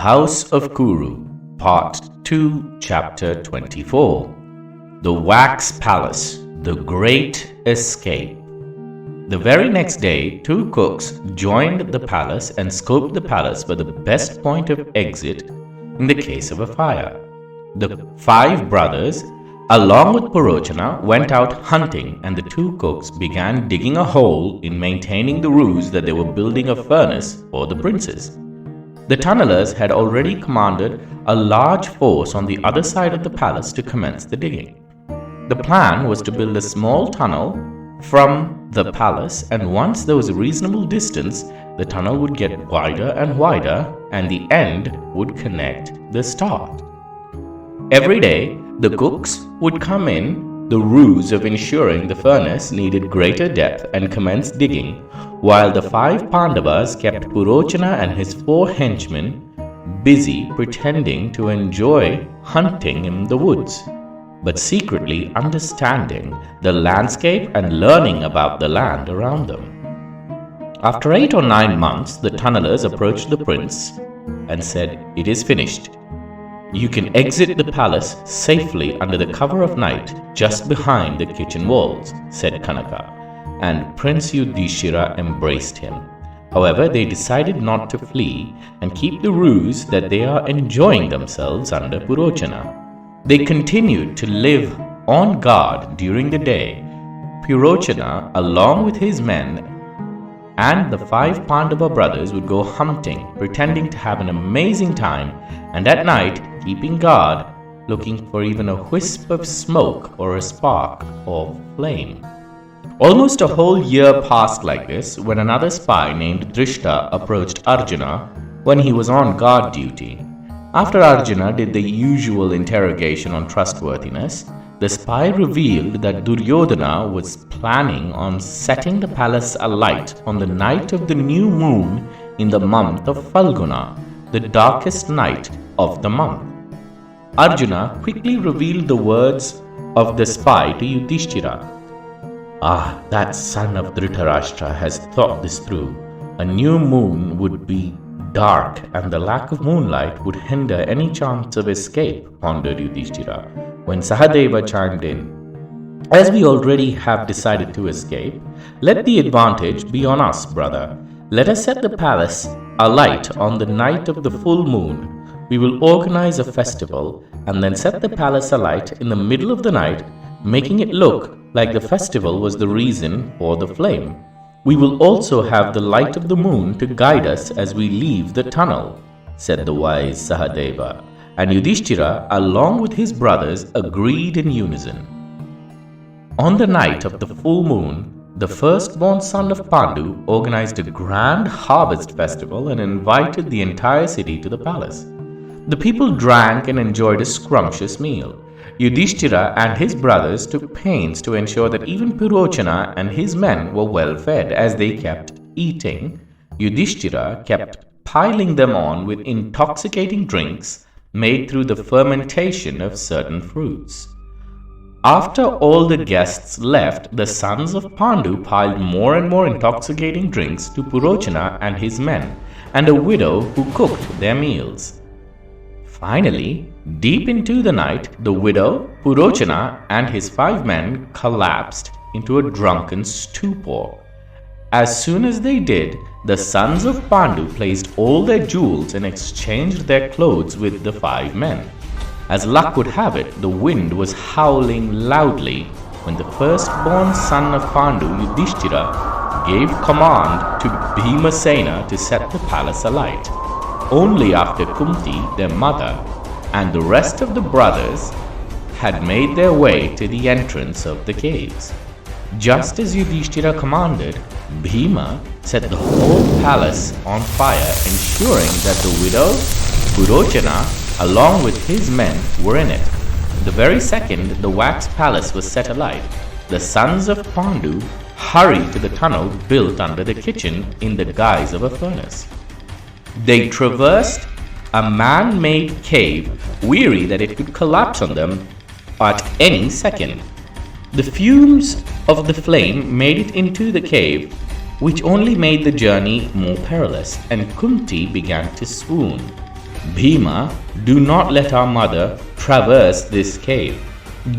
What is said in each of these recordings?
House of Kuru, Part 2, Chapter 24. The Wax Palace, The Great Escape. The very next day, two cooks joined the palace and scoped the palace for the best point of exit in the case of a fire. The five brothers, along with Purochana, went out hunting, and the two cooks began digging a hole in maintaining the ruse that they were building a furnace for the princes. The tunnelers had already commanded a large force on the other side of the palace to commence the digging. The plan was to build a small tunnel from the palace, and once there was a reasonable distance, the tunnel would get wider and wider, and the end would connect the start. Every day, the cooks would come in the ruse of ensuring the furnace needed greater depth and commence digging, while the five Pandavas kept Purochana and his four henchmen busy pretending to enjoy hunting in the woods, but secretly understanding the landscape and learning about the land around them. After 8 or 9 months, the tunnelers approached the prince and said, "It is finished. You can exit the palace safely under the cover of night just behind the kitchen walls," said Kanaka, and Prince Yudhishthira embraced him. However, they decided not to flee and keep the ruse that they are enjoying themselves under Purochana. They continued to live on guard during the day. Purochana, along with his men, and the five Pandava brothers would go hunting, pretending to have an amazing time, and at night keeping guard, looking for even a wisp of smoke or a spark of flame. Almost a whole year passed like this when another spy named Drishta approached Arjuna when he was on guard duty. After Arjuna did the usual interrogation on trustworthiness, the spy revealed that Duryodhana was planning on setting the palace alight on the night of the new moon in the month of Falguna, the darkest night of the month. Arjuna quickly revealed the words of the spy to Yudhishthira. "Ah, that son of Dhritarashtra has thought this through. A new moon would be dark, and the lack of moonlight would hinder any chance of escape," pondered Yudhishthira, when Sahadeva chimed in. "As we already have decided to escape, let the advantage be on us, brother. Let us set the palace alight on the night of the full moon. We will organize a festival and then set the palace alight in the middle of the night, making it look like the festival was the reason for the flame. We will also have the light of the moon to guide us as we leave the tunnel," said the wise Sahadeva, and Yudhishthira, along with his brothers, agreed in unison. On the night of the full moon, the firstborn son of Pandu organized a grand harvest festival and invited the entire city to the palace. The people drank and enjoyed a scrumptious meal. Yudhishthira and his brothers took pains to ensure that even Purochana and his men were well fed. As they kept eating, Yudhishthira kept piling them on with intoxicating drinks made through the fermentation of certain fruits. After all the guests left, the sons of Pandu piled more and more intoxicating drinks to Purochana and his men, and a widow who cooked their meals. Finally, deep into the night, the widow, Purochana, and his 5 men collapsed into a drunken stupor. As soon as they did, the sons of Pandu placed all their jewels and exchanged their clothes with the 5 men. As luck would have it, the wind was howling loudly when the firstborn son of Pandu, Yudhishthira, gave command to Bhimasena to set the palace alight. Only after Kunti, their mother, and the rest of the brothers had made their way to the entrance of the caves. Just as Yudhishthira commanded, Bhima set the whole palace on fire, ensuring that the widow, Purochana, along with his men, were in it. The very second the wax palace was set alight, the sons of Pandu hurried to the tunnel built under the kitchen in the guise of a furnace. They traversed a man-made cave, weary that it could collapse on them at any second. The fumes of the flame made it into the cave, which only made the journey more perilous, and Kunti began to swoon. Bhima, do not let our mother traverse this cave.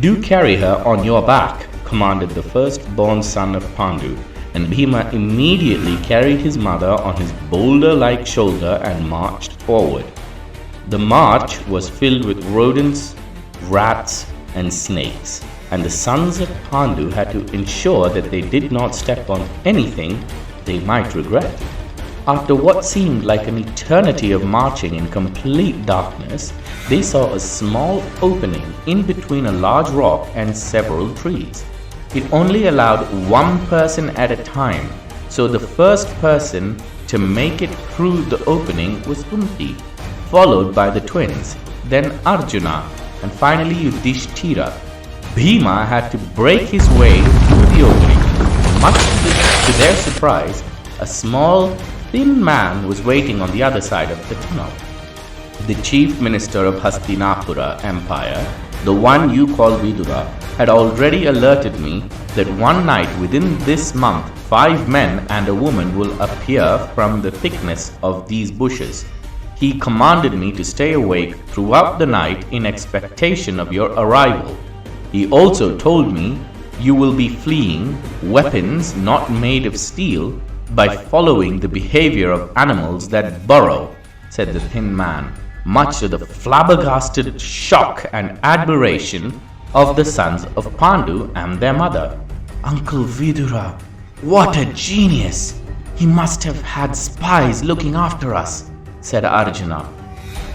Do carry her on your back, commanded the firstborn son of Pandu, and Bhima immediately carried his mother on his boulder-like shoulder and marched forward. The march was filled with rodents, rats, and snakes, and the sons of Pandu had to ensure that they did not step on anything they might regret. After what seemed like an eternity of marching in complete darkness, they saw a small opening in between a large rock and several trees. It only allowed one person at a time, so the first person to make it through the opening was Kunti, followed by the twins, then Arjuna, and finally Yudhishthira. Bhima had to break his way through the opening. Much to their surprise, a small, thin man was waiting on the other side of the tunnel. The chief minister of Hastinapura Empire, the one you call Vidura, had already alerted me that one night within this month 5 men and a woman will appear from the thickness of these bushes. He commanded me to stay awake throughout the night in expectation of your arrival. He also told me you will be fleeing weapons not made of steel by following the behavior of animals that burrow, said the thin man, much to the flabbergasted shock and admiration of the sons of Pandu and their mother. Uncle Vidura, what a genius! He must have had spies looking after us, said Arjuna.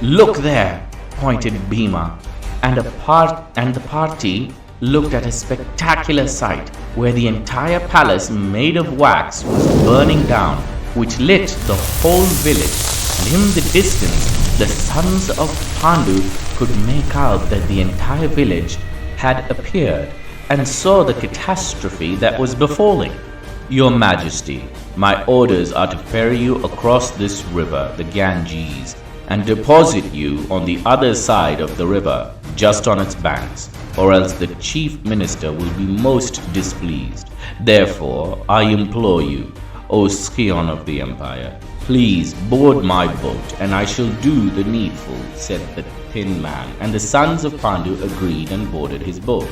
Look there, pointed Bhima, and the party looked at a spectacular sight where the entire palace made of wax was burning down, which lit the whole village, and in the distance the sons of Pandu could make out that the entire village had appeared and saw the catastrophe that was befalling. Your Majesty, my orders are to ferry you across this river, the Ganges, and deposit you on the other side of the river, just on its banks, or else the chief minister will be most displeased. Therefore, I implore you, O scion of the empire, please board my boat, and I shall do the needful, said the thin man, and the sons of Pandu agreed and boarded his boat.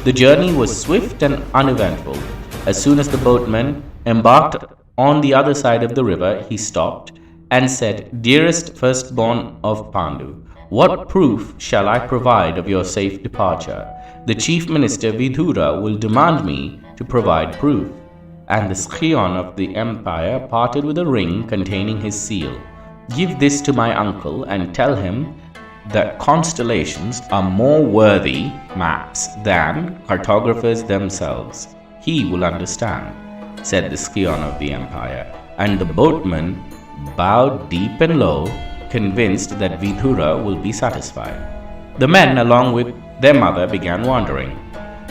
The journey was swift and uneventful. As soon as the boatman embarked on the other side of the river, he stopped and said, Dearest firstborn of Pandu, what proof shall I provide of your safe departure? The chief minister Vidura will demand me to provide proof. And the scion of the empire parted with a ring containing his seal. Give this to my uncle and tell him that constellations are more worthy maps than cartographers themselves. He will understand, said the scion of the empire, and the boatman bowed deep and low, convinced that Vidura will be satisfied. The men, along with their mother, began wandering.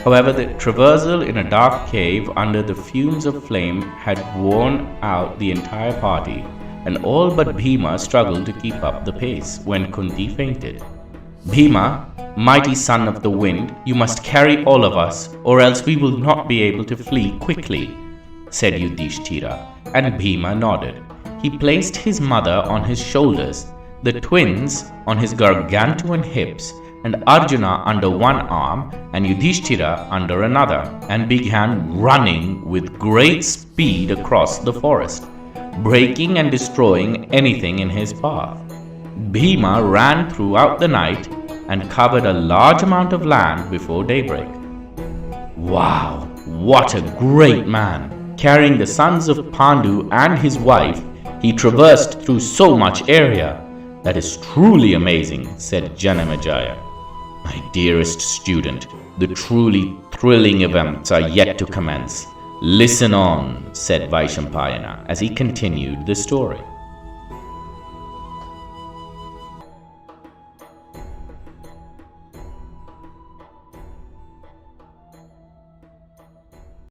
However, the traversal in a dark cave under the fumes of flame had worn out the entire party, and all but Bhima struggled to keep up the pace when Kunti fainted. Bhima, mighty son of the wind, you must carry all of us, or else we will not be able to flee quickly, said Yudhishthira, and Bhima nodded. He placed his mother on his shoulders, the twins on his gargantuan hips, and Arjuna under one arm and Yudhishthira under another, and began running with great speed across the forest, breaking and destroying anything in his path. Bhima ran throughout the night and covered a large amount of land before daybreak. Wow, what a great man! Carrying the sons of Pandu and his wife, he traversed through so much area. That is truly amazing, said Janamejaya. My dearest student, the truly thrilling events are yet to commence. Listen on, said Vaishampayana as he continued the story.